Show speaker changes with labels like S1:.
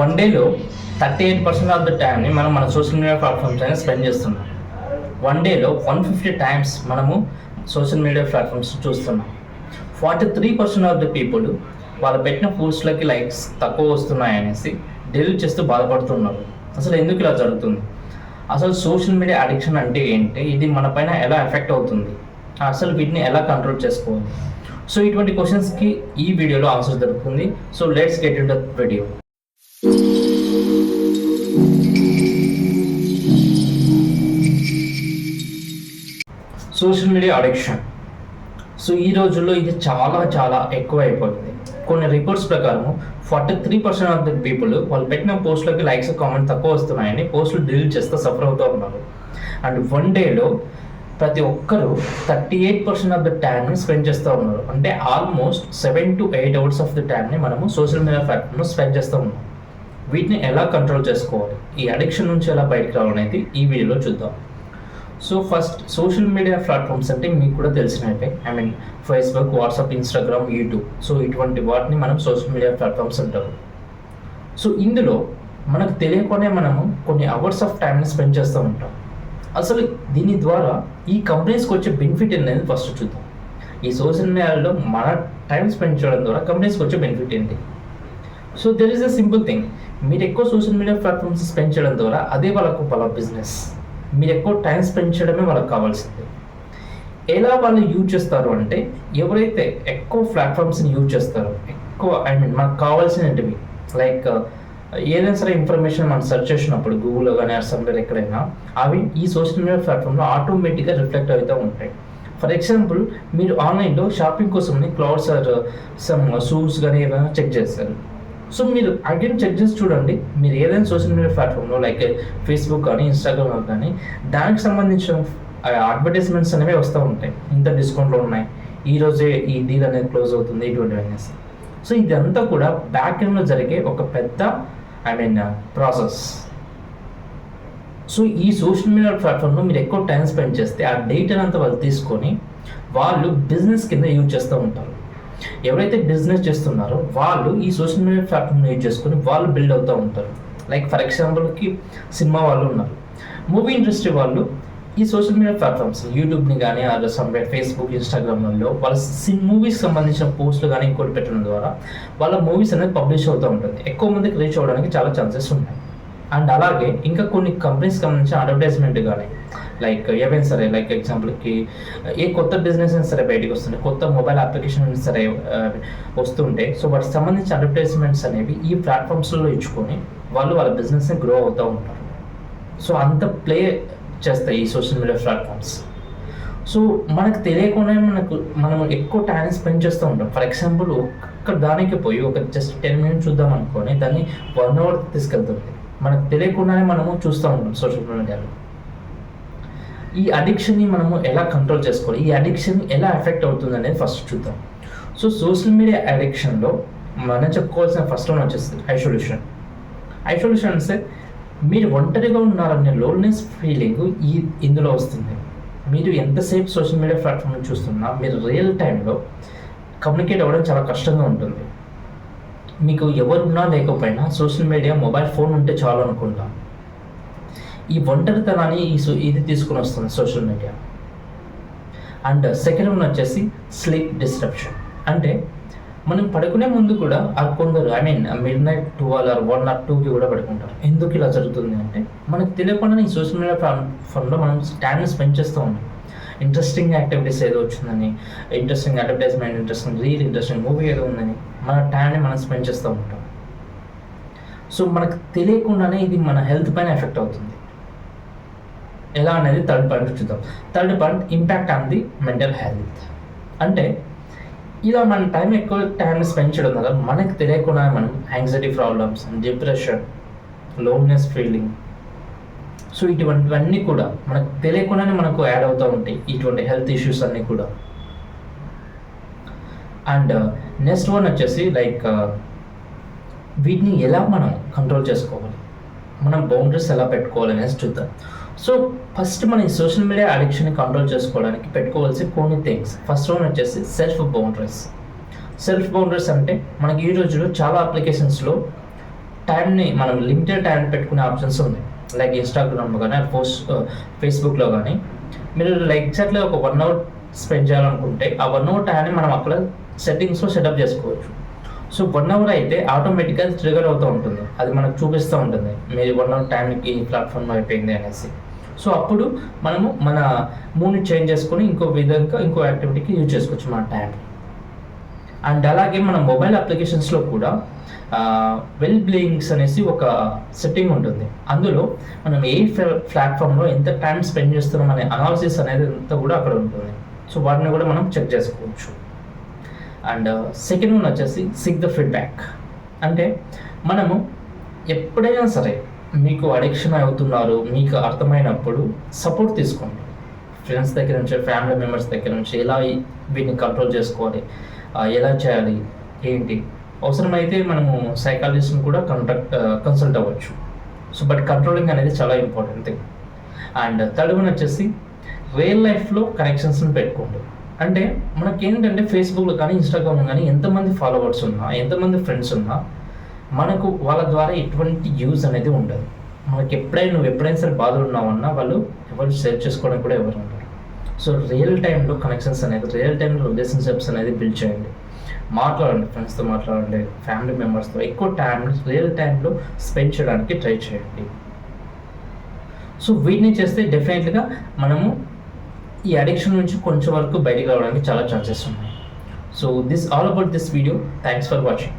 S1: One డేలో 38% of the టైంని మనం మన సోషల్ మీడియా ప్లాట్ఫామ్స్ అయినా స్పెండ్ చేస్తున్నాం. వన్ డేలో 150 టైమ్స్ మనము సోషల్ మీడియా ప్లాట్ఫామ్స్ చూస్తున్నాం. 43% ఆఫ్ ద పీపుల్ వాళ్ళు పెట్టిన పోస్ట్లకి లైక్స్ తక్కువ వస్తున్నాయనేసి డిలీట్ చేస్తూ బాధపడుతున్నారు. అసలు ఎందుకు ఇలా జరుగుతుంది? అసలు సోషల్ మీడియా అడిక్షన్ అంటే ఏంటి? ఇది మన పైన ఎలా ఎఫెక్ట్ అవుతుంది? అసలు వీటిని ఎలా కంట్రోల్ చేసుకోవాలి? సో ఇటువంటి క్వశ్చన్స్కి ఈ వీడియోలో ఆన్సర్ దొరుకుతుంది. So let's get in the video. Social media addiction. So ఈ రోజుల్లో ఇది చాలా ఎక్కువ అయిపోతుంది. కొన్ని రిపోర్ట్స్ ప్రకారం 43% ఆఫ్ ద పీపుల్ వాళ్ళు పెట్టిన పోస్టులకి లైక్స్ కామెంట్ తక్కువ వస్తున్నాయని పోస్టులు డిలీట్ చేస్తూ సఫర్ అవుతూ ఉన్నారు. అండ్ వన్ డేలో ప్రతి ఒక్కరూ 38% ఆఫ్ ద టైంని స్పెండ్ చేస్తూ ఉన్నారు. అంటే almost 7 to 8 hours of the టైంని మనము సోషల్ మీడియా ప్లాట్ఫామ్లో స్పెండ్ చేస్తూ ఉన్నాం. వీటిని ఎలా కంట్రోల్ చేసుకోవాలి, ఈ అడిక్షన్ నుంచి ఎలా బయటకు రావాలనేది ఈ వీడియోలో చూద్దాం. So first, social media platforms అంటే మీకు కూడా తెలిసినట్టే. Facebook, WhatsApp, Instagram, YouTube. So ఇటువంటి వాటిని మనం సోషల్ మీడియా ప్లాట్ఫామ్స్ అంటారు. సో ఇందులో మనకు తెలియకుండా మనము కొన్ని అవర్స్ ఆఫ్ టైంని స్పెండ్ చేస్తూ ఉంటాం. అసలు దీని ద్వారా ఈ కంపెనీస్కి వచ్చే బెనిఫిట్ అనేది ఫస్ట్ చూద్దాం. ఈ సోషల్ మీడియాలో మన టైం స్పెండ్ చేయడం ద్వారా కంపెనీస్కి వచ్చే బెనిఫిట్ ఏంటి? So there is a simple thing. మీరు ఎక్కువ సోషల్ మీడియా ప్లాట్ఫామ్స్ స్పెండ్ చేయడం ద్వారా అదే వాళ్ళ బిజినెస్. మీరు ఎక్కువ టైం స్పెండ్ చేయడమే వాళ్ళకి కావాల్సింది. ఎలా వాళ్ళు యూజ్ చేస్తారు అంటే, ఎవరైతే ఎక్కువ ప్లాట్ఫామ్స్ని యూజ్ చేస్తారో, ఎక్కువ మనకు కావాల్సినవి లైక్ ఏదైనా సరే ఇన్ఫర్మేషన్ మనం సెర్చ్ చేసినప్పుడు గూగుల్లో కానీ సమ్వేర్ ఎక్కడైనా అవి ఈ సోషల్ మీడియా ప్లాట్ఫామ్లో ఆటోమేటిక్గా రిఫ్లెక్ట్ అవుతూ ఉంటాయి. ఫర్ ఎగ్జాంపుల్, మీరు ఆన్లైన్లో షాపింగ్ కోసం క్లాత్స్ ఆర్ సమ్ షూస్ కానీ ఏదైనా చెక్ చేస్తారు. సో మీరు అగైన్ చెక్ చేసి చూడండి, మీరు ఏదైనా సోషల్ మీడియా ప్లాట్ఫామ్లో లైక్ ఫేస్బుక్ కానీ ఇన్స్టాగ్రామ్ కానీ దానికి సంబంధించిన అడ్వర్టైజ్మెంట్స్ అనేవి వస్తూ ఉంటాయి. ఇంత డిస్కౌంట్లో ఉన్నాయి, ఈరోజే ఈ డీల్ అనేది క్లోజ్ అవుతుంది, ఇటువంటివన్నీ. సో ఇదంతా కూడా బ్యాక్ ఎండ్లో జరిగే ఒక పెద్ద ప్రాసెస్. సో ఈ సోషల్ మీడియా ప్లాట్ఫామ్లో మీరు ఎక్కువ టైం స్పెండ్ చేస్తే ఆ డేటాను అంతా వాళ్ళు తీసుకొని వాళ్ళు బిజినెస్ కింద యూజ్ చేస్తూ ఉంటారు. ఎవరైతే బిజినెస్ చేస్తున్నారో వాళ్ళు ఈ సోషల్ మీడియా ప్లాట్ఫామ్ని యూజ్ చేసుకొని వాళ్ళు బిల్డ్ అవుతూ ఉంటారు. లైక్ ఫర్ ఎగ్జాంపుల్కి సినిమా వాళ్ళు ఉన్నారు, మూవీ ఇండస్ట్రీ వాళ్ళు ఈ సోషల్ మీడియా ప్లాట్ఫామ్స్ యూట్యూబ్ని కానీ సమ్వేర్ ఫేస్బుక్, ఇన్స్టాగ్రామ్లో వాళ్ళ మూవీస్కి సంబంధించిన పోస్టులు కానీ ఇంకోటి పెట్టడం ద్వారా వాళ్ళ మూవీస్ అనేది పబ్లిష్ అవుతూ ఉంటుంది. ఎక్కువ మందికి రీచ్ అవ్వడానికి చాలా ఛాన్సెస్ ఉన్నాయి. అండ్ అలాగే ఇంకా కొన్ని కంపెనీస్కి సంబంధించిన అడ్వర్టైజ్మెంట్ కానీ లైక్ ఏవైనా సరే, లైక్ ఎగ్జాంపుల్కి ఏ కొత్త బిజినెస్ అయినా సరే బయటకు వస్తుంటే, కొత్త మొబైల్ అప్లికేషన్ అయినా సరే వస్తుంటే, సో వాటికి సంబంధించిన అడ్వర్టైజ్మెంట్స్ అనేవి ఈ ప్లాట్ఫామ్స్లో ఇచ్చుకొని వాళ్ళ బిజినెస్ని గ్రో అవుతూ ఉంటారు. సో అంత ప్లే చేస్తాయి ఈ సోషల్ మీడియా ప్లాట్ఫామ్స్. సో మనకు తెలియకుండా మనం ఎక్కువ టైం స్పెండ్ చేస్తూ ఉంటాం. ఫర్ ఎగ్జాంపుల్, ఒక్క దానికి పోయి ఒక జస్ట్ 10 minutes చూద్దాం అనుకొని దాన్ని 1 hour తీసుకెళ్తుంది. మనకు తెలియకుండానే మనము చూస్తూ ఉంటాం సోషల్ మీడియాలో. ఈ అడిక్షన్ని మనము ఎలా కంట్రోల్ చేసుకోవాలి, ఈ అడిక్షన్ ఎలా ఎఫెక్ట్ అవుతుంది అనేది ఫస్ట్ చూద్దాం. సో సోషల్ మీడియా అడిక్షన్లో మనం చెప్పుకోవాల్సిన ఫస్ట్ వన్ వచ్చేసి ఐసోలేషన్. ఐసోలేషన్ అంటే మీరు ఒంటరిగా ఉన్నారనే లోన్లీనెస్ ఫీలింగ్ ఇందులో వస్తుంది. మీరు ఎంతసేపు సోషల్ మీడియా ప్లాట్ఫామ్ చూస్తున్నా మీరు రియల్ టైంలో కమ్యూనికేట్ అవ్వడం చాలా కష్టంగా ఉంటుంది. మీకు ఎవరున్నా లేకపోయినా సోషల్ మీడియా, మొబైల్ ఫోన్ ఉంటే చాలు అనుకుంటాం. ఈ ఒంటరితనాన్ని ఇది తీసుకుని వస్తుంది social media. And second one వచ్చేసి స్లీప్ డిస్ట్రప్షన్. అంటే మనం పడుకునే ముందు కూడా కొందరు మిడ్-నైట్ 12 or 1 or 2కి కూడా పడుకుంటారు. ఎందుకు ఇలా జరుగుతుంది అంటే, మనకు తెలియకుండా ఈ సోషల్ మీడియా ప్లాట్ఫామ్లో మనం టైంని స్పెండ్ చేస్తూ ఉంటాం. ఇంట్రెస్టింగ్ యాక్టివిటీస్ ఏదో వచ్చిందని, interesting advertisement, interesting reel, interesting movie ఏదో ఉందని మన టైంని మనం స్పెండ్ చేస్తూ ఉంటాం. సో మనకు తెలియకుండానే ఇది మన హెల్త్ పైన ఎఫెక్ట్ అవుతుంది. ఎలా అనేది థర్డ్ పాయింట్ చూద్దాం. Third point, impact on the mental health. అంటే ఇలా మన ఎక్కువ టైం స్పెండ్ చేయడం వల్ల మనకు తెలియకుండా మనం anxiety problems, depression, loneliness feeling, so ఇటువంటివన్నీ కూడా మనకు తెలియకుండానే మనకు యాడ్ అవుతూ ఉంటాయి, ఇటువంటి హెల్త్ ఇష్యూస్ అన్నీ కూడా. అండ్ నెక్స్ట్ వన్ వచ్చేసి లైక్ వీటిని ఎలా మనం కంట్రోల్ చేసుకోవాలి, మనం బౌండరీస్ ఎలా పెట్టుకోవాలి అనేది చూద్దాం. సో ఫస్ట్ మనం ఈ సోషల్ మీడియా అడిక్షన్ని కంట్రోల్ చేసుకోవడానికి పెట్టుకోవాల్సిన కొన్ని థింగ్స్. ఫస్ట్ వన్ వచ్చేసి సెల్ఫ్ బౌండరీస్. అంటే మనకి ఈ రోజులో చాలా అప్లికేషన్స్లో టైంని మనం లిమిటెడ్ టైం పెట్టుకునే ఆప్షన్స్ ఉన్నాయి. లైక్ ఇన్స్టాగ్రామ్లో కానీ ఫేస్బుక్లో కానీ మీరు ఎగ్జాక్ట్లీ ఒక 1 అవర్ స్పెండ్ చేయాలనుకుంటే ఆ 1 అవర్ టైంని మనం అక్కడ సెట్టింగ్స్లో సెటప్ చేసుకోవచ్చు. సో 1 అవర్ అయితే ఆటోమేటిక్గా ట్రిగర్ అవుతూ ఉంటుంది, అది మనకు చూపిస్తూ ఉంటుంది మీరు 1 అవర్ టైంకి ఈ ప్లాట్ఫామ్ అయిపోయింది అనేసి. సో అప్పుడు మనము మన మూడ్ని చేంజ్ చేసుకొని ఇంకో విధంగా ఇంకో యాక్టివిటీకి యూజ్ చేసుకోవచ్చు మన టైంని. అండ్ అలాగే మన మొబైల్ అప్లికేషన్స్లో కూడా వెల్ బ్లేయింగ్స్ అనేసి ఒక సెట్టింగ్ ఉంటుంది. అందులో మనం ఏ ప్లాట్ఫామ్లో ఎంత టైం స్పెండ్ చేస్తున్నాం అనే అనాలిసిస్ అనేది అంతా కూడా అక్కడ ఉంటుంది. సో వాటిని కూడా మనం చెక్ చేసుకోవచ్చు. అండ్ సెకండ్ వన్ వచ్చేసి సిక్ ద ఫీడ్బ్యాక్. అంటే మనము ఎప్పుడైనా సరే మీకు అడిక్షన్ అవుతున్నారు మీకు అర్థమైనప్పుడు సపోర్ట్ తీసుకోండి. ఫ్రెండ్స్ దగ్గర నుంచి, ఫ్యామిలీ మెంబర్స్ దగ్గర నుంచి ఎలా వీటిని కంట్రోల్ చేసుకోవాలి, ఎలా చేయాలి ఏంటి, అవసరమైతే మనము సైకాలజిస్ట్ని కూడా కన్సల్ట్ అవ్వచ్చు. సో బట్ కంట్రోలింగ్ అనేది చాలా important thing. And third one వచ్చేసి రియల్ లైఫ్లో కనెక్షన్స్ని పెట్టుకోండి. అంటే మనకేంటంటే ఫేస్బుక్లో కానీ ఇన్స్టాగ్రామ్లో కానీ ఎంతమంది ఫాలోవర్స్ ఉన్నా, ఎంతమంది ఫ్రెండ్స్ ఉన్నా మనకు వాళ్ళ ద్వారా ఎటువంటి యూజ్ అనేది ఉండదు. మనకి నువ్వు ఎప్పుడైనా సరే బాధలు ఉన్నావన్నా వాళ్ళు ఎవరు షేర్ చేసుకోవడానికి కూడా ఎవరు ఉండరు. సో రియల్ టైంలో కనెక్షన్స్ అనేది, రియల్ టైంలో రిలేషన్షిప్స్ అనేది బిల్డ్ చేయండి. మాట్లాడండి, ఫ్రెండ్స్తో మాట్లాడండి, ఫ్యామిలీ మెంబర్స్తో ఎక్కువ టైం రియల్ టైంలో స్పెండ్ చేయడానికి ట్రై చేయండి. సో వీటిని చేస్తే డెఫినెట్గా మనము ఈ అడిక్షన్ నుంచి కొంచెం వరకు బయటికి రావడానికి చాలా ఛాన్సెస్ ఉన్నాయి. So this all about this video. Thanks for watching.